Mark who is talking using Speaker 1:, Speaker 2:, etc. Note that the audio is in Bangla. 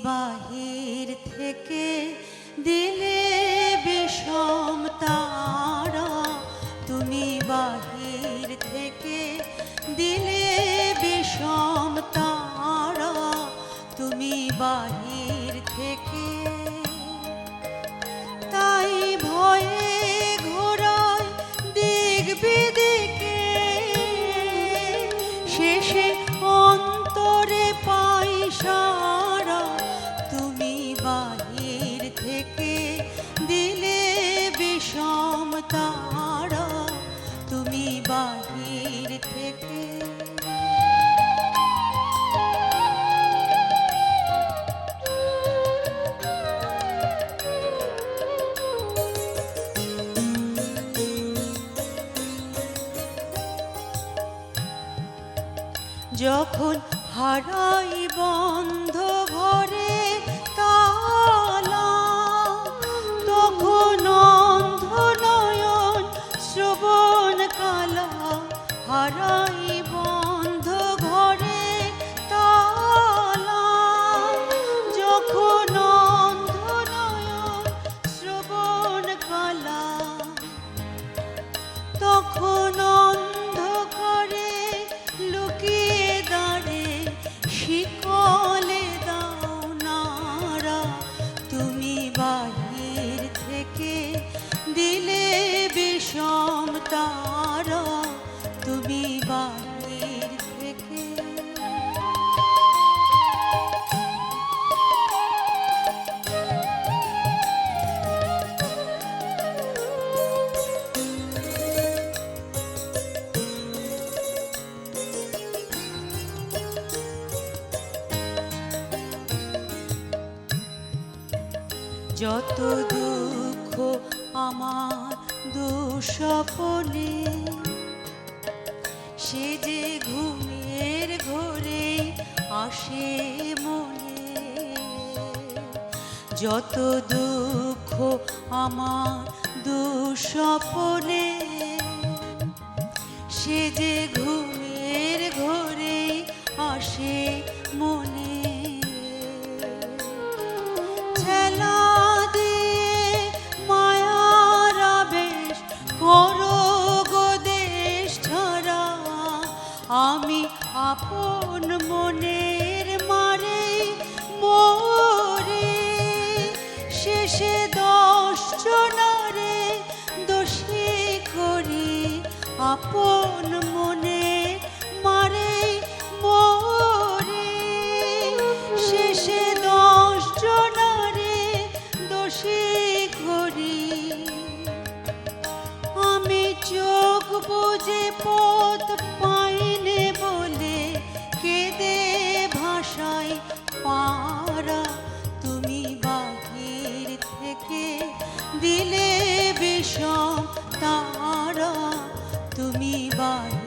Speaker 1: বাহির থেকে দিলে বিষম তারা, তুমি বাহির থেকে দিলে বিষম তারা, তুমি বাহির থেকে। তাই ভয়ে ঘোরায় দিক বিদিকে, শেষে অন্তরে পাই সারা, তুমি বাহির থেকে দিলে বিষম তারা, তুমি বাহির থেকে। যখন হারাই বন্ধ ঘরে তালা, তখন অন্ধ নয়ন শ্রবণ কালা, হারাই বন্ধ ঘরে তালা, যখন অন্ধ নয়ন শ্রবণ কালা, তখন অন্ধকারে লুকিয়ে দাঁড়ে শিকলে দাও নাড়া, তুমি বাহির থেকে দিলে বিষম তারা, তুমি বাহির থেকে। যত দুঃখ আমার দুঃস্বপ্নে, সে যে ঘুমের ঘোরে আসে মনে, যত দুঃখ আমার দুঃস্বপ্নে, সে যে ঘুমের ঘোরে আসে মনে। ঠেলা দিয়ে মায়ার আবেশ করো গো দেশ ছাড়া, আমি আপন মনের মারে মরে, শেষে 10 জনারে দোষী করি, আপন মনে মারে মরে, শেষে 10 জনারে দোষী করি। আমি চোখ বুজে পথ পাইনে বলে কেঁদে ভাষায় পারা, তুমি বাহির থেকে দিলে বিষম তারা, তুমি বাহির